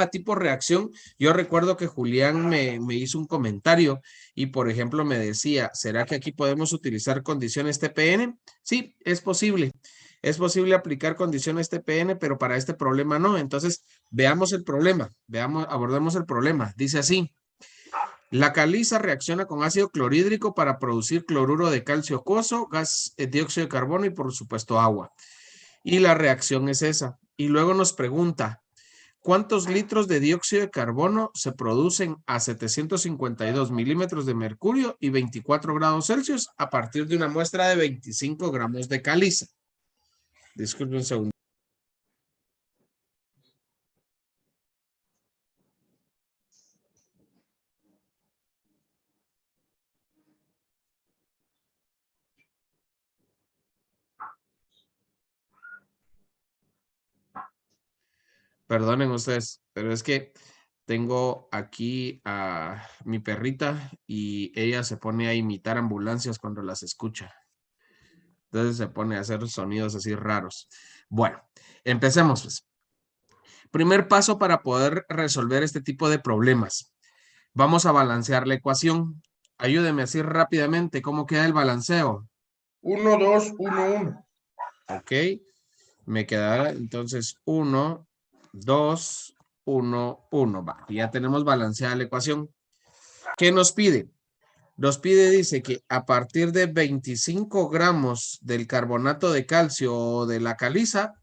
tipo reacción, yo recuerdo que Julián me hizo un comentario y, por ejemplo, me decía, ¿será que aquí podemos utilizar condiciones TPN? Sí, es posible. Es posible aplicar condiciones TPN, pero para este problema no. Entonces, veamos el problema. Abordemos el problema. Dice así. La caliza reacciona con ácido clorhídrico para producir cloruro de calcio acuoso, gas dióxido de carbono y, por supuesto, agua. Y la reacción es esa. Y luego nos pregunta, ¿cuántos litros de dióxido de carbono se producen a 752 milímetros de mercurio y 24 grados Celsius a partir de una muestra de 25 gramos de caliza? Disculpen un segundo. Perdonen ustedes, pero es que tengo aquí a mi perrita y ella se pone a imitar ambulancias cuando las escucha. Entonces se pone a hacer sonidos así raros. Bueno, empecemos pues. Primer paso para poder resolver este tipo de problemas. Vamos a balancear la ecuación. Ayúdeme así rápidamente. ¿Cómo queda el balanceo? 1, 2, 1, 1. Ok. Me quedará entonces 1, 2, 1, 1. Va. Ya tenemos balanceada la ecuación. ¿Qué nos pide? Nos pide, dice que a partir de 25 gramos del carbonato de calcio o de la caliza,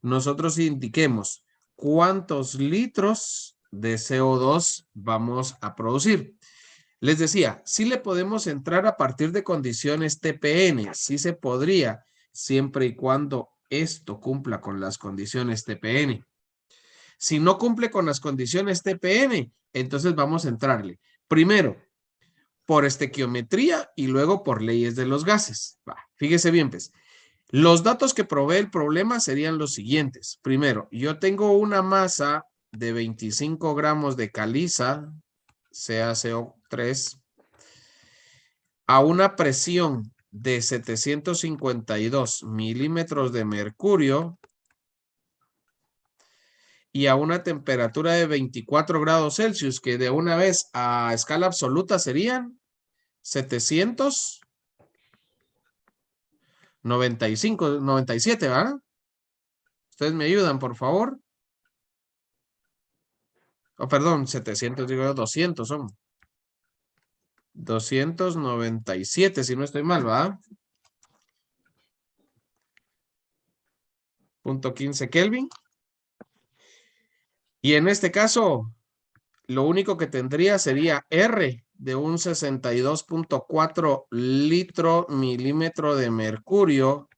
nosotros indiquemos cuántos litros de CO2 vamos a producir. Les decía, sí le podemos entrar a partir de condiciones TPN, sí se podría, siempre y cuando esto cumpla con las condiciones TPN. Si no cumple con las condiciones TPN, entonces vamos a entrarle primero por estequiometría y luego por leyes de los gases. Va, fíjese bien, pues. Los datos que provee el problema serían los siguientes. Primero, yo tengo una masa de 25 gramos de caliza, CaCO3, a una presión de 752 milímetros de mercurio y a una temperatura de 24 grados Celsius, que de una vez a escala absoluta serían 795, 97, ¿verdad? Ustedes me ayudan, por favor. Oh, perdón, 700, digo 200 son. 297, si no estoy mal, ¿verdad? Punto 15 Kelvin. Y en este caso, lo único que tendría sería R de un 62.4 litro milímetro de mercurio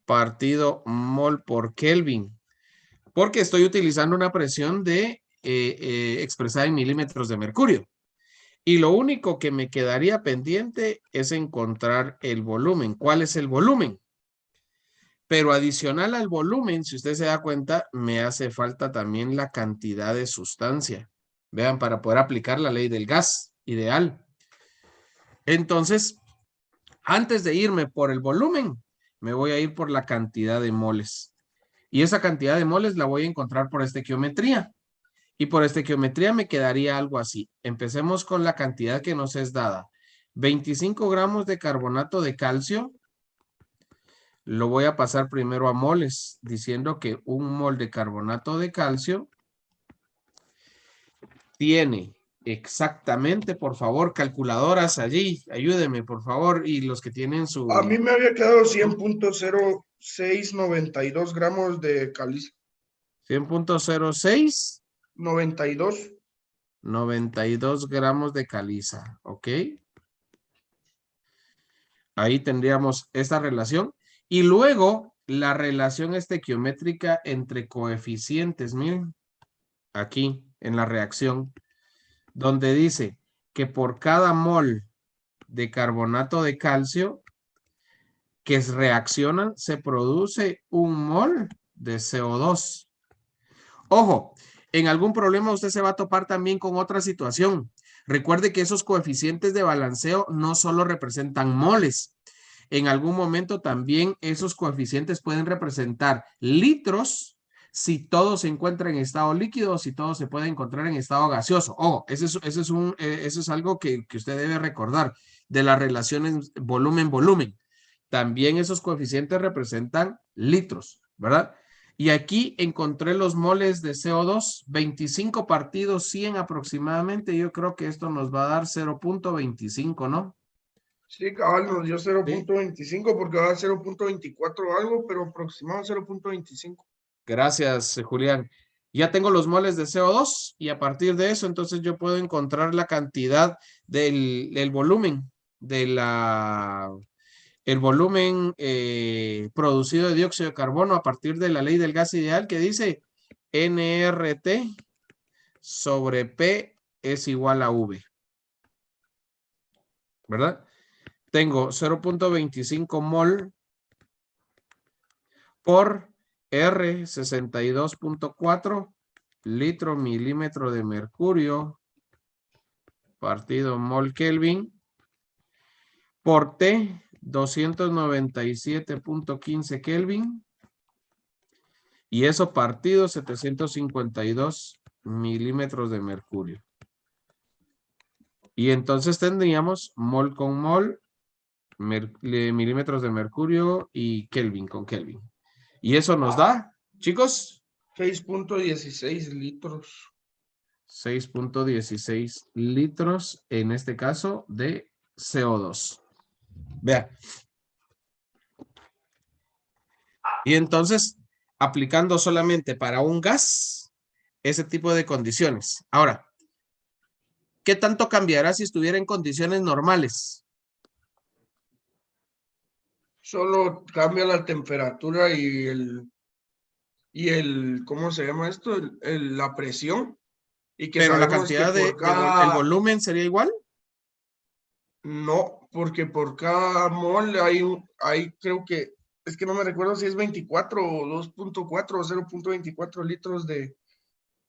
partido mol por Kelvin. Porque estoy utilizando una presión de expresada en milímetros de mercurio. Y lo único que me quedaría pendiente es encontrar el volumen. ¿Cuál es el volumen? Pero adicional al volumen, si usted se da cuenta, me hace falta también la cantidad de sustancia. Vean, para poder aplicar la ley del gas, ideal. Entonces, antes de irme por el volumen, me voy a ir por la cantidad de moles. Y esa cantidad de moles la voy a encontrar por estequiometría. Y por estequiometría me quedaría algo así. Empecemos con la cantidad que nos es dada. 25 gramos de carbonato de calcio. Lo voy a pasar primero a moles, diciendo que un mol de carbonato de calcio tiene exactamente, por favor, calculadoras allí, ayúdenme, por favor, y los que tienen su... A mí me había quedado 100.0692 gramos de caliza. 100.06. 92. 92 gramos de caliza, ¿ok? Ahí tendríamos esta relación. Y luego la relación estequiométrica entre coeficientes, miren, aquí en la reacción, donde dice que por cada mol de carbonato de calcio que reaccionan, se produce un mol de CO2. Ojo, en algún problema usted se va a topar también con otra situación. Recuerde que esos coeficientes de balanceo no solo representan moles. En algún momento también esos coeficientes pueden representar litros, si todo se encuentra en estado líquido o si todo se puede encontrar en estado gaseoso. Ojo, eso es algo que usted debe recordar de las relaciones volumen-volumen. También esos coeficientes representan litros, ¿verdad? Y aquí encontré los moles de CO2, 25 partidos 100 aproximadamente. Yo creo que esto nos va a dar 0.25, ¿no? Sí, cabal, nos dio Sí. 0.25 porque va a 0.24 o algo, pero aproximado 0.25. Gracias, Julián. Ya tengo los moles de CO2 y a partir de eso, entonces yo puedo encontrar la cantidad del volumen, el volumen producido de dióxido de carbono a partir de la ley del gas ideal que dice nRT sobre P es igual a V, ¿verdad? Tengo 0.25 mol por R 62.4 litro milímetro de mercurio partido mol Kelvin por T 297.15 Kelvin y eso partido 752 milímetros de mercurio. Y entonces tendríamos mol con mol, milímetros de mercurio y Kelvin con Kelvin. Y eso nos da, chicos, 6.16 litros. 6.16 litros, en este caso, de CO2. Vea. Y entonces, aplicando solamente para un gas, ese tipo de condiciones. Ahora, ¿qué tanto cambiará si estuviera en condiciones normales? Solo cambia la temperatura y el, ¿cómo se llama esto? La presión. Y que Pero la sabemos que cantidad por el cada, volumen sería igual. no, porque por cada mol hay creo que, es que no me recuerdo si es 24 o 2.4 o 0.24 litros de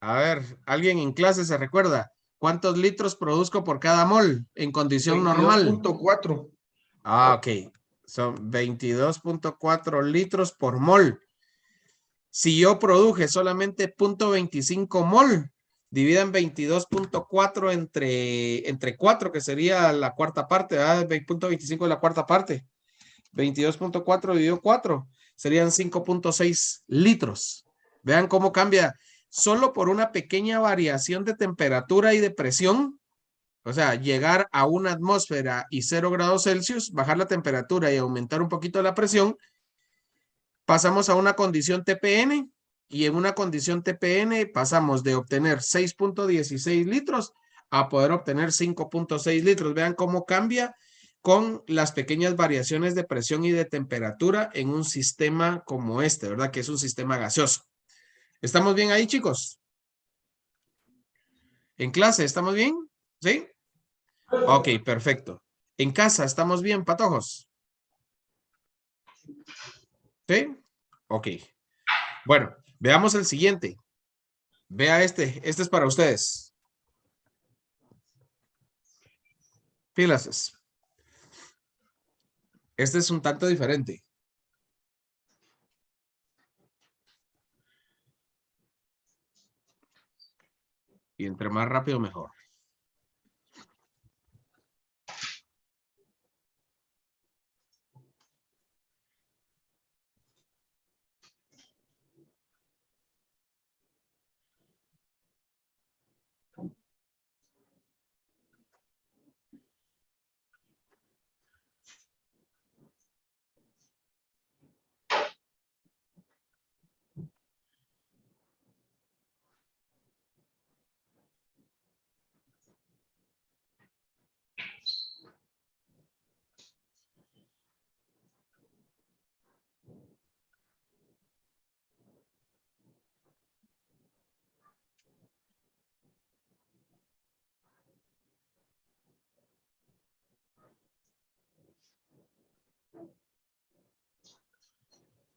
A ver, alguien en clase se recuerda. ¿Cuántos litros produzco por cada mol en condición normal? 22.4. Ah, ok. Son 22.4 litros por mol. Si yo produje solamente 0.25 mol, dividan 22.4 entre 4, que sería la cuarta parte, ¿verdad? 0.25 es la cuarta parte. 22.4 dividido 4 serían 5.6 litros. Vean cómo cambia solo por una pequeña variación de temperatura y de presión. O sea, llegar a una atmósfera y 0 grados Celsius, bajar la temperatura y aumentar un poquito la presión, pasamos a una condición TPN y en una condición TPN pasamos de obtener 6.16 litros a poder obtener 5.6 litros. Vean cómo cambia con las pequeñas variaciones de presión y de temperatura en un sistema como este, ¿verdad? Que es un sistema gaseoso. ¿Estamos bien ahí, chicos? ¿En clase estamos bien? ¿Sí? Ok, perfecto. ¿En casa estamos bien, patojos? ¿Sí? Ok. Bueno, veamos el siguiente. Vea este es para ustedes. Filas. Este es un tanto diferente. Y entre más rápido, mejor.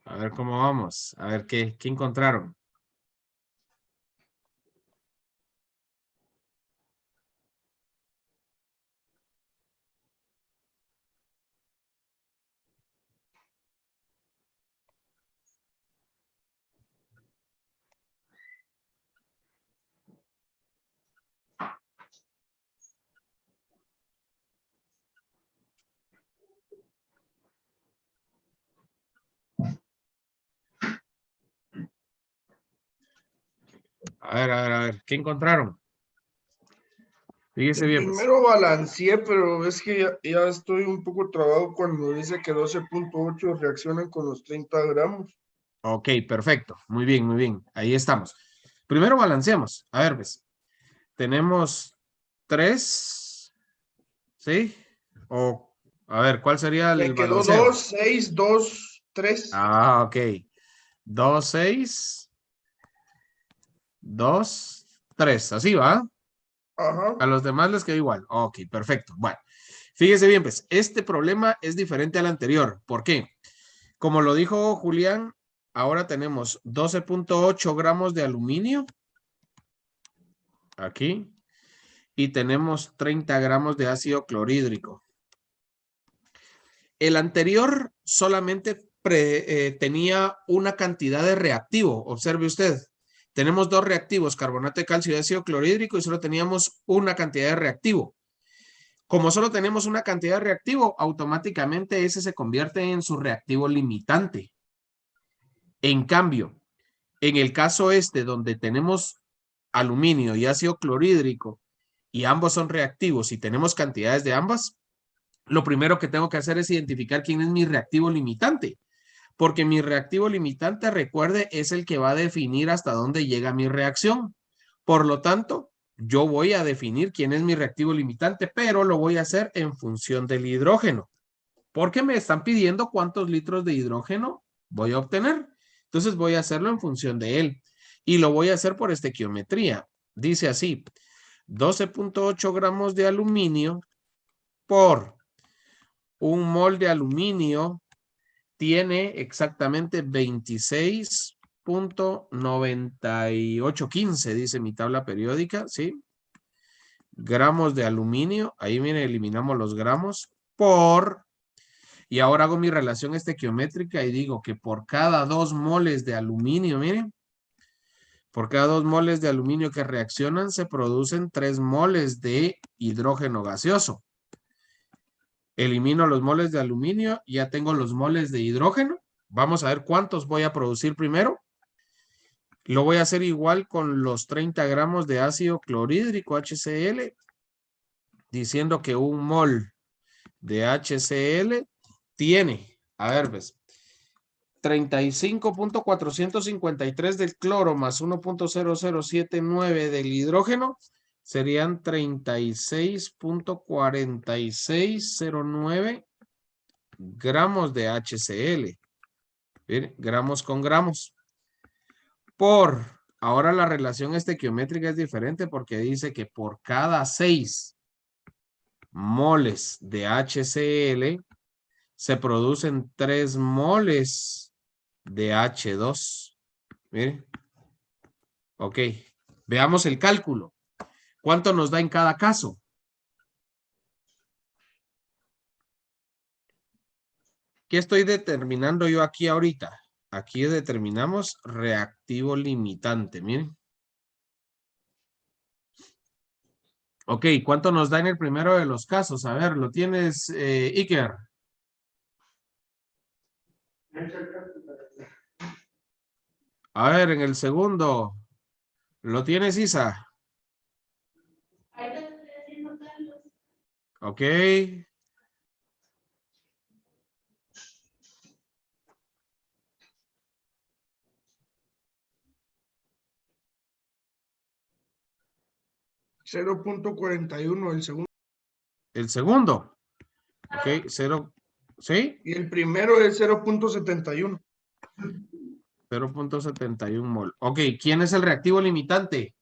A ver cómo vamos. A ver qué encontraron. A ver, ¿qué encontraron? Fíjese bien, pues. Primero balanceé, pero es que ya estoy un poco trabado cuando dice que 12.8 reaccionan con los 30 gramos. Ok, perfecto. Muy bien, muy bien. Ahí estamos. Primero balanceamos. A ver, pues. Tenemos 3, ¿sí? O, a ver, ¿cuál sería Me el quedó balanceo? 2, 6, 2, 3. Ah, ok. 2, 6, 2, 3. Así va. Ajá. A los demás les quedó igual. Ok, perfecto. Bueno, fíjese bien, pues, este problema es diferente al anterior. ¿Por qué? Como lo dijo Julián, ahora tenemos 12.8 gramos de aluminio. Aquí. Y tenemos 30 gramos de ácido clorhídrico. El anterior solamente tenía una cantidad de reactivo. Observe usted. Tenemos dos reactivos, carbonato de calcio y ácido clorhídrico, y solo teníamos una cantidad de reactivo. Como solo tenemos una cantidad de reactivo, automáticamente ese se convierte en su reactivo limitante. En cambio, en el caso este, donde tenemos aluminio y ácido clorhídrico, y ambos son reactivos y tenemos cantidades de ambas, lo primero que tengo que hacer es identificar quién es mi reactivo limitante. Porque mi reactivo limitante, recuerde, es el que va a definir hasta dónde llega mi reacción. Por lo tanto, yo voy a definir quién es mi reactivo limitante, pero lo voy a hacer en función del hidrógeno. Porque me están pidiendo cuántos litros de hidrógeno voy a obtener. Entonces voy a hacerlo en función de él. Y lo voy a hacer por estequiometría. Dice así, 12.8 gramos de aluminio por un mol de aluminio tiene exactamente 26.9815, dice mi tabla periódica, ¿sí? Gramos de aluminio, ahí miren, eliminamos los gramos, y ahora hago mi relación estequiométrica y digo que por cada 2 moles de aluminio, miren, por cada 2 moles de aluminio que reaccionan se producen 3 moles de hidrógeno gaseoso. Elimino los moles de aluminio, ya tengo los moles de hidrógeno. Vamos a ver cuántos voy a producir primero. Lo voy a hacer igual con los 30 gramos de ácido clorhídrico HCl, diciendo que un mol de HCl tiene, a ver, ves, 35.453 del cloro más 1.0079 del hidrógeno, serían 36.4609 gramos de HCl. ¿Bien? Gramos con gramos. Ahora la relación estequiométrica es diferente porque dice que por cada 6 moles de HCl se producen 3 moles de H2. Mire. Ok. Veamos el cálculo. ¿Cuánto nos da en cada caso? ¿Qué estoy determinando yo aquí ahorita? Aquí determinamos reactivo limitante. Miren. Ok, ¿cuánto nos da en el primero de los casos? A ver, ¿lo tienes, Iker? A ver, en el segundo, ¿lo tienes, Isa? Ok. 0.41 el segundo. El segundo. Ok, 0. ¿Sí? Y el primero es 0.71. 0.71 mol. Ok, ¿quién es el reactivo limitante?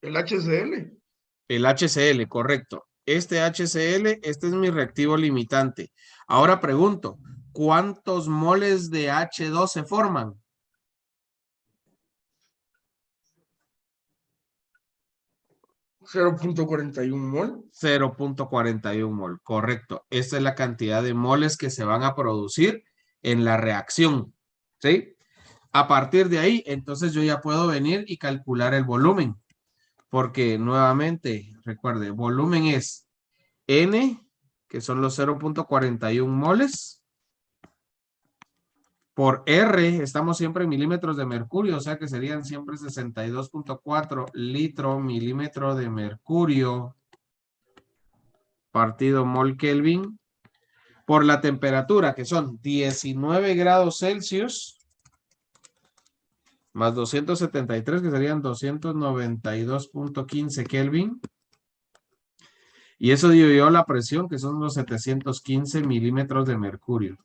El HCl. El HCl, correcto. Este HCl, este es mi reactivo limitante. Ahora pregunto, ¿cuántos moles de H2 se forman? 0.41 mol. 0.41 mol, correcto. Esta es la cantidad de moles que se van a producir en la reacción, ¿sí? A partir de ahí, entonces yo ya puedo venir y calcular el volumen, porque nuevamente, recuerde, volumen es N, que son los 0.41 moles, Por R estamos siempre en milímetros de mercurio, o sea que serían siempre 62.4 litro milímetro de mercurio partido mol Kelvin por la temperatura, que son 19 grados Celsius más 273, que serían 292.15 Kelvin. Y eso dio la presión, que son los 715 milímetros de mercurio.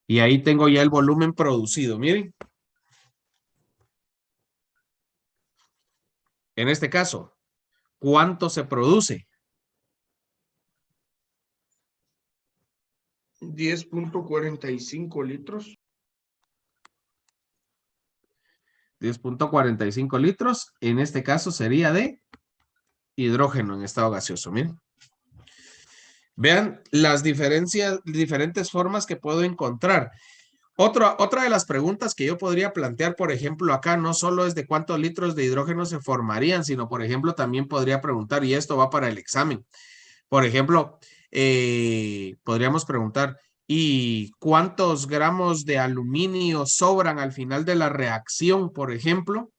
Y ahí tengo ya el volumen producido, miren. En este caso, ¿cuánto se produce? 10.45 litros. 10.45 litros. En este caso sería de hidrógeno en estado gaseoso, miren. Vean las diferentes formas que puedo encontrar. Otra de las preguntas que yo podría plantear, por ejemplo, acá no solo es de cuántos litros de hidrógeno se formarían, sino, por ejemplo, también podría preguntar, y esto va para el examen. Por ejemplo, podríamos preguntar, ¿y cuántos gramos de aluminio sobran al final de la reacción, por ejemplo?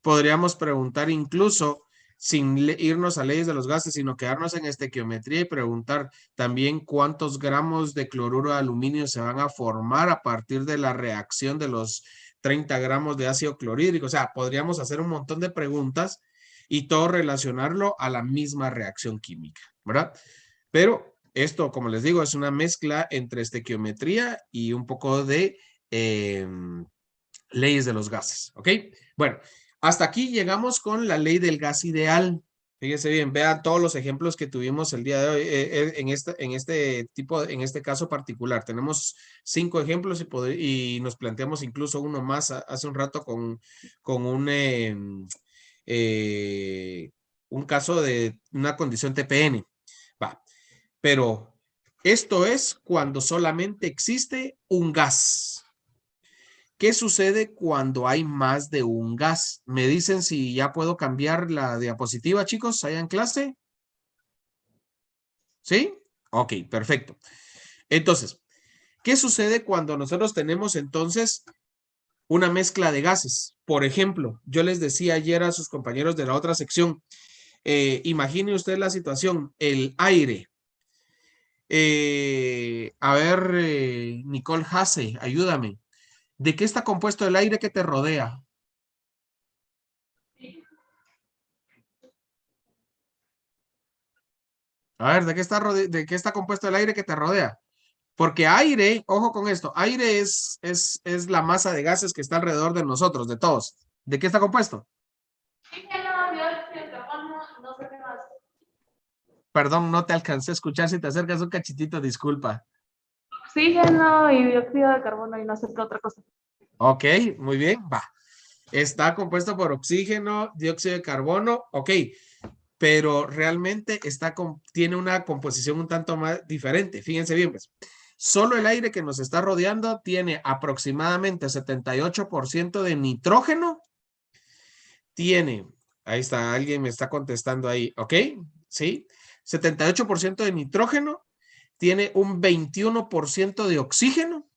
Podríamos preguntar incluso, sin irnos a leyes de los gases, sino quedarnos en estequiometría y preguntar también cuántos gramos de cloruro de aluminio se van a formar a partir de la reacción de los 30 gramos de ácido clorhídrico. O sea, podríamos hacer un montón de preguntas y todo relacionarlo a la misma reacción química, ¿verdad? Pero esto, como les digo, es una mezcla entre estequiometría y un poco de leyes de los gases, ¿ok? Bueno, hasta aquí llegamos con la ley del gas ideal. Fíjense bien, vean todos los ejemplos que tuvimos el día de hoy en este caso particular. Tenemos 5 ejemplos y nos planteamos incluso uno más hace un rato con un caso de una condición TPN. Va, pero esto es cuando solamente existe un gas. ¿Qué sucede cuando hay más de un gas? Me dicen si ya puedo cambiar la diapositiva, chicos, allá en clase. ¿Sí? Ok, perfecto. Entonces, ¿qué sucede cuando nosotros tenemos entonces una mezcla de gases? Por ejemplo, yo les decía ayer a sus compañeros de la otra sección, imagine usted la situación, el aire. A ver, Nicole Hasse, ayúdame. ¿De qué está compuesto el aire que te rodea? A ver, ¿de qué está compuesto el aire que te rodea? Porque aire, ojo con esto, aire es la masa de gases que está alrededor de nosotros, de todos. ¿De qué está compuesto? Perdón, no te alcancé a escuchar. Si te acercas un cachitito, disculpa. Oxígeno y dióxido de carbono y no sé qué otra cosa. Ok, muy bien, va. Está compuesto por oxígeno, dióxido de carbono, ok, pero realmente tiene una composición un tanto más diferente. Fíjense bien, pues. Solo el aire que nos está rodeando tiene aproximadamente 78% de nitrógeno. Ahí está, alguien me está contestando ahí, ¿ok? Sí, 78% de nitrógeno, tiene un 21% de oxígeno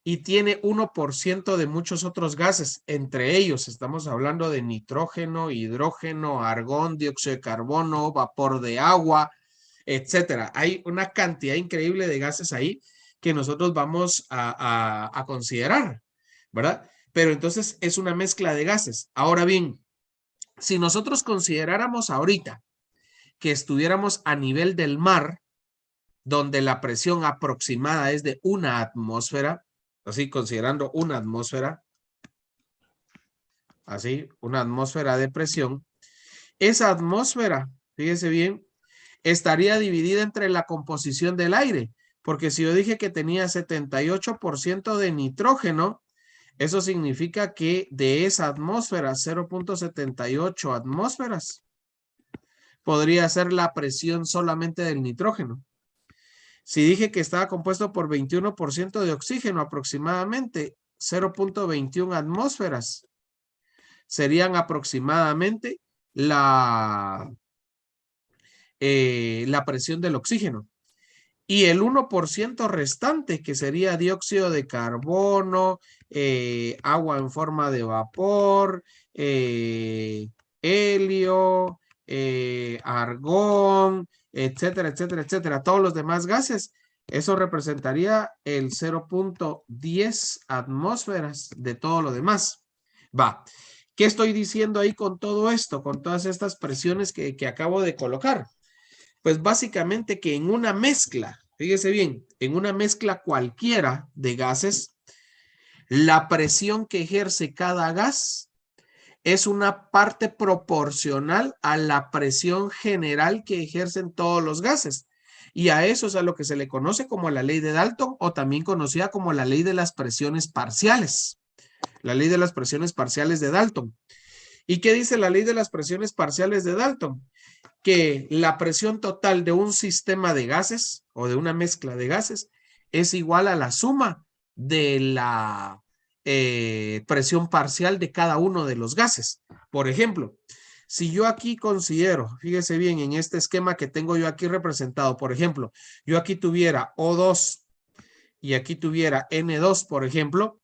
y tiene 1% de muchos otros gases. Entre ellos estamos hablando de nitrógeno, hidrógeno, argón, dióxido de carbono, vapor de agua, etcétera. Hay una cantidad increíble de gases ahí que nosotros vamos a considerar, ¿verdad? Pero entonces es una mezcla de gases. Ahora bien, si nosotros consideráramos ahorita que estuviéramos a nivel del mar, donde la presión aproximada es de una atmósfera, así considerando una atmósfera, así, una atmósfera de presión, esa atmósfera, fíjese bien, estaría dividida entre la composición del aire, porque si yo dije que tenía 78% de nitrógeno, eso significa que de esa atmósfera, 0.78 atmósferas, podría ser la presión solamente del nitrógeno. Si dije que estaba compuesto por 21% de oxígeno aproximadamente, 0.21 atmósferas, serían aproximadamente la presión del oxígeno. Y el 1% restante, que sería dióxido de carbono, agua en forma de vapor, helio, argón, etcétera, etcétera, etcétera, todos los demás gases, eso representaría el 0.10 atmósferas de todo lo demás. Va. ¿Qué estoy diciendo ahí con todo esto, con todas estas presiones que acabo de colocar? Pues básicamente que en una mezcla, fíjese bien, en una mezcla cualquiera de gases, la presión que ejerce cada gas es una parte proporcional a la presión general que ejercen todos los gases. Y a eso es a lo que se le conoce como la ley de Dalton, o también conocida como la ley de las presiones parciales. La ley de las presiones parciales de Dalton. ¿Y qué dice la ley de las presiones parciales de Dalton? Que la presión total de un sistema de gases o de una mezcla de gases es igual a la suma de la presión parcial de cada uno de los gases. Por ejemplo, si yo aquí considero, fíjese bien, en este esquema que tengo yo aquí representado, por ejemplo, yo aquí tuviera O2 y aquí tuviera N2, por ejemplo,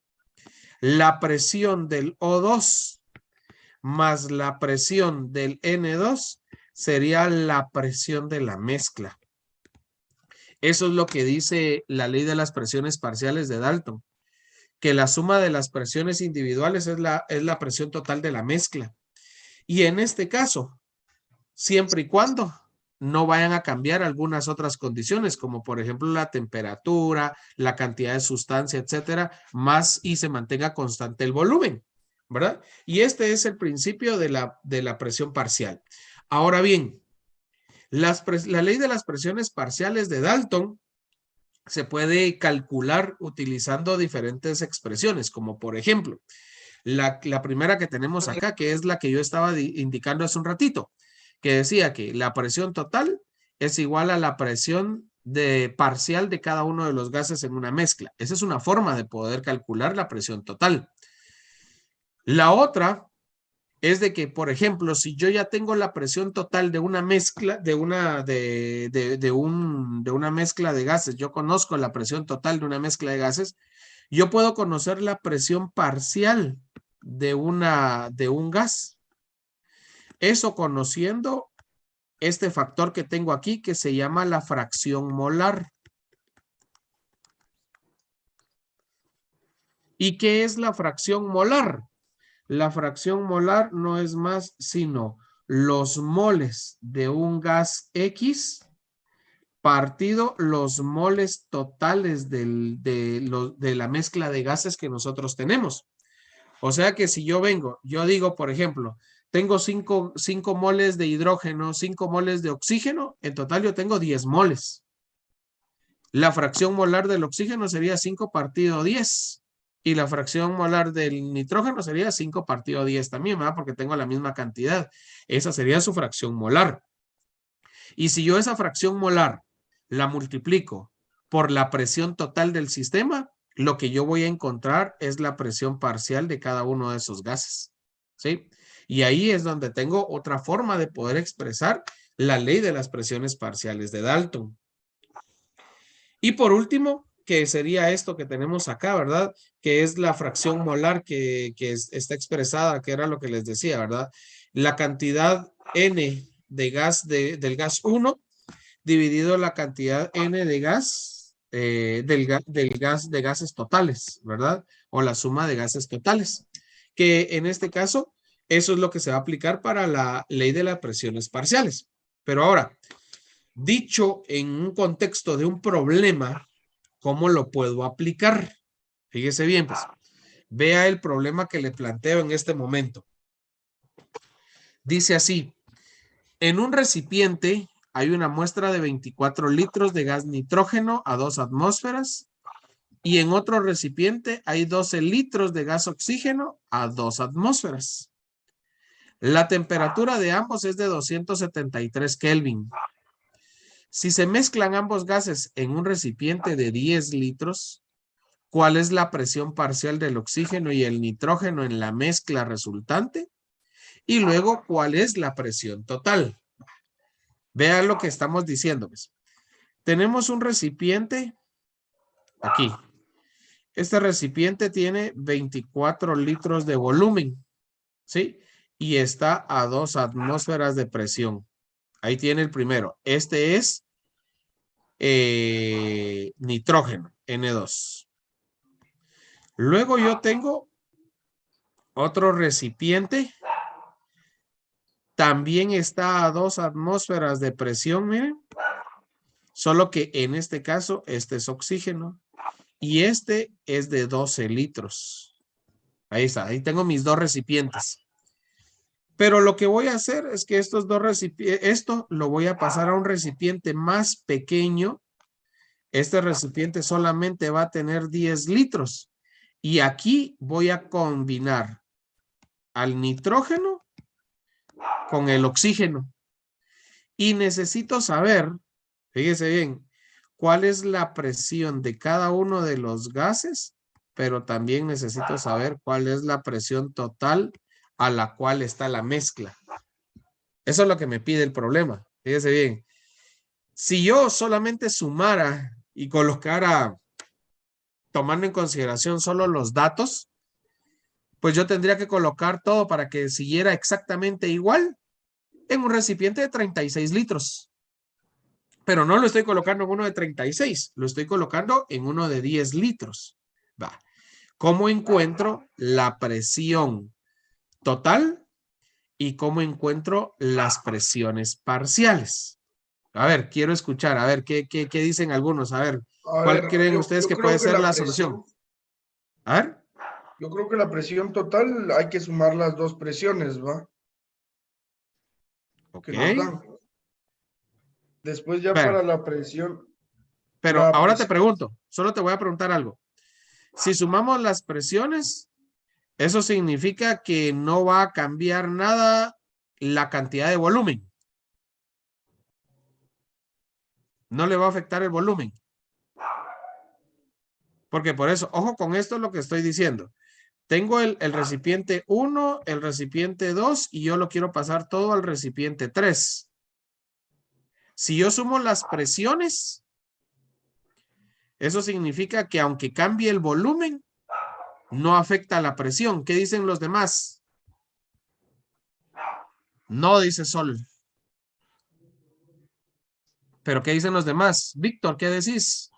la presión del O2 más la presión del N2 sería la presión de la mezcla. Eso es lo que dice la ley de las presiones parciales de Dalton, que la suma de las presiones individuales es la presión total de la mezcla. Y en este caso, siempre y cuando no vayan a cambiar algunas otras condiciones, como por ejemplo la temperatura, la cantidad de sustancia, etcétera, más y se mantenga constante el volumen, ¿verdad? Y este es el principio de la presión parcial. Ahora bien, la ley de las presiones parciales de Dalton se puede calcular utilizando diferentes expresiones, como por ejemplo, la primera que tenemos acá, que es la que yo estaba indicando hace un ratito, que decía que la presión total es igual a la presión parcial de cada uno de los gases en una mezcla. Esa es una forma de poder calcular la presión total. La otra es de que, por ejemplo, si yo ya tengo la presión total de una mezcla, de una mezcla de gases, yo conozco la presión total de una mezcla de gases, yo puedo conocer la presión parcial de un gas. Eso conociendo este factor que tengo aquí que se llama la fracción molar. ¿Y qué es la fracción molar? La fracción molar no es más sino los moles de un gas X partido los moles totales de la mezcla de gases que nosotros tenemos. O sea que si yo digo, por ejemplo, tengo 5 moles de hidrógeno, 5 moles de oxígeno, en total yo tengo 10 moles. La fracción molar del oxígeno sería 5 partido 10. Y la fracción molar del nitrógeno sería 5 partido 10 también, ¿verdad? Porque tengo la misma cantidad. Esa sería su fracción molar. Y si yo esa fracción molar la multiplico por la presión total del sistema, lo que yo voy a encontrar es la presión parcial de cada uno de esos gases. ¿Sí? Y ahí es donde tengo otra forma de poder expresar la ley de las presiones parciales de Dalton. Y por último, que sería esto que tenemos acá, ¿verdad? Que es la fracción molar que está expresada, que era lo que les decía, ¿verdad? La cantidad N de gas del gas 1 dividido la cantidad N de gas del gas de gases totales, ¿verdad? O la suma de gases totales. Que en este caso, eso es lo que se va a aplicar para la ley de las presiones parciales. Pero ahora, dicho en un contexto de un problema, ¿cómo lo puedo aplicar? Fíjese bien, pues, vea el problema que le planteo en este momento. Dice así, en un recipiente hay una muestra de 24 litros de gas nitrógeno a 2 atmósferas y en otro recipiente hay 12 litros de gas oxígeno a 2 atmósferas. La temperatura de ambos es de 273 Kelvin. Si se mezclan ambos gases en un recipiente de 10 litros, ¿cuál es la presión parcial del oxígeno y el nitrógeno en la mezcla resultante? Y luego, ¿cuál es la presión total? Vean lo que estamos diciendo, pues. Tenemos un recipiente aquí. Este recipiente tiene 24 litros de volumen, ¿sí? Y está a 2 atmósferas de presión. Ahí tiene el primero. Este es nitrógeno, N2. Luego yo tengo otro recipiente. También está a 2 atmósferas de presión, miren. Solo que en este caso, este es oxígeno. Y este es de 12 litros. Ahí está, ahí tengo mis dos recipientes. Pero lo que voy a hacer es que estos dos recipientes, esto lo voy a pasar a un recipiente más pequeño. Este recipiente solamente va a tener 10 litros. Y aquí voy a combinar al nitrógeno con el oxígeno. Y necesito saber, fíjese bien, cuál es la presión de cada uno de los gases, pero también necesito saber cuál es la presión total a la cual está la mezcla. Eso es lo que me pide el problema. Fíjese bien. Si yo solamente sumara y colocara, tomando en consideración solo los datos, pues yo tendría que colocar todo para que siguiera exactamente igual en un recipiente de 36 litros. Pero no lo estoy colocando en uno de 36, lo estoy colocando en uno de 10 litros. Va. ¿Cómo encuentro la presión total y cómo encuentro las presiones parciales? A ver, quiero escuchar, a ver, ¿qué dicen algunos? A ver, A ¿cuál ver, creen ustedes que puede ser la solución? A ver. Yo creo que la presión total hay que sumar las dos presiones, ¿va? Ok. Que nos dan. Después ya Pero para la presión. ahora te pregunto, solo te voy a preguntar algo. Si sumamos las presiones, eso significa que no va a cambiar nada la cantidad de volumen. No le va a afectar el volumen. Porque por eso, ojo con esto es lo que estoy diciendo. Tengo el recipiente 1, el recipiente 2 y yo lo quiero pasar todo al recipiente 3. Si yo sumo las presiones, eso significa que aunque cambie el volumen, no afecta la presión. ¿Qué dicen los demás? No, dice Sol. ¿Pero qué dicen los demás? Víctor, ¿qué decís?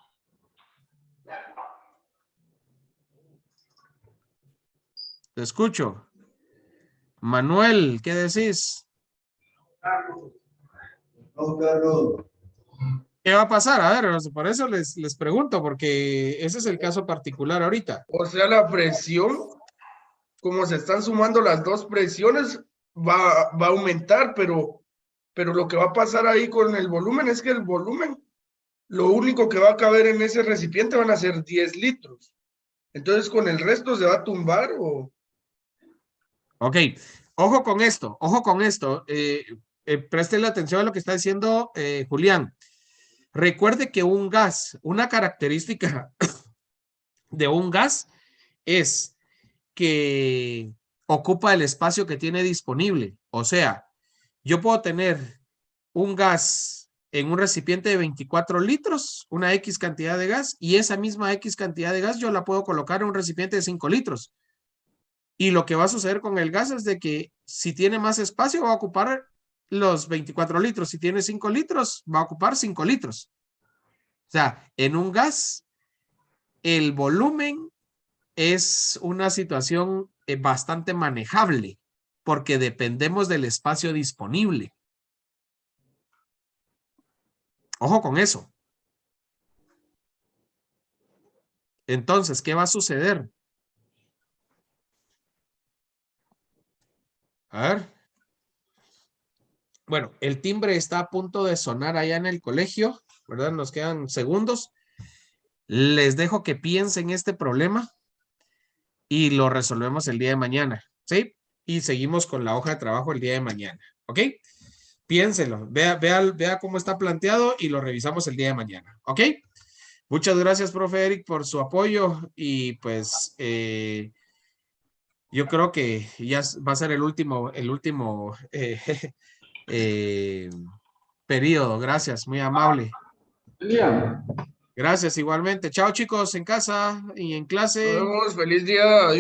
Te escucho. Manuel, ¿qué decís? No, Carlos. ¿Qué va a pasar? A ver, por eso les pregunto, porque ese es el caso particular ahorita. O sea, la presión, como se están sumando las dos presiones, va a aumentar, pero lo que va a pasar ahí con el volumen es que el volumen, lo único que va a caber en ese recipiente van a ser 10 litros. Entonces, con el resto se va a tumbar o... Ok, ojo con esto, ojo con esto. Presten atención a lo que está diciendo Julián. Recuerde que un gas, una característica de un gas es que ocupa el espacio que tiene disponible. O sea, yo puedo tener un gas en un recipiente de 24 litros, una X cantidad de gas, y esa misma X cantidad de gas yo la puedo colocar en un recipiente de 5 litros. Y lo que va a suceder con el gas es de que si tiene más espacio va a ocupar los 24 litros. Si tiene 5 litros, va a ocupar 5 litros. O sea, en un gas, el volumen es una situación bastante manejable porque dependemos del espacio disponible. Ojo con eso. Entonces, ¿qué va a suceder? A ver. Bueno, el timbre está a punto de sonar allá en el colegio, ¿verdad? Nos quedan segundos. Les dejo que piensen este problema y lo resolvemos el día de mañana, ¿sí? Y seguimos con la hoja de trabajo el día de mañana, ¿ok? Piénselo, vea cómo está planteado y lo revisamos el día de mañana, ¿ok? Muchas gracias, profe Eric, por su apoyo y pues yo creo que ya va a ser el último periodo. Gracias, muy amable. Gracias igualmente. Chao chicos en casa y en clase. Nos vemos, feliz día. Adiós.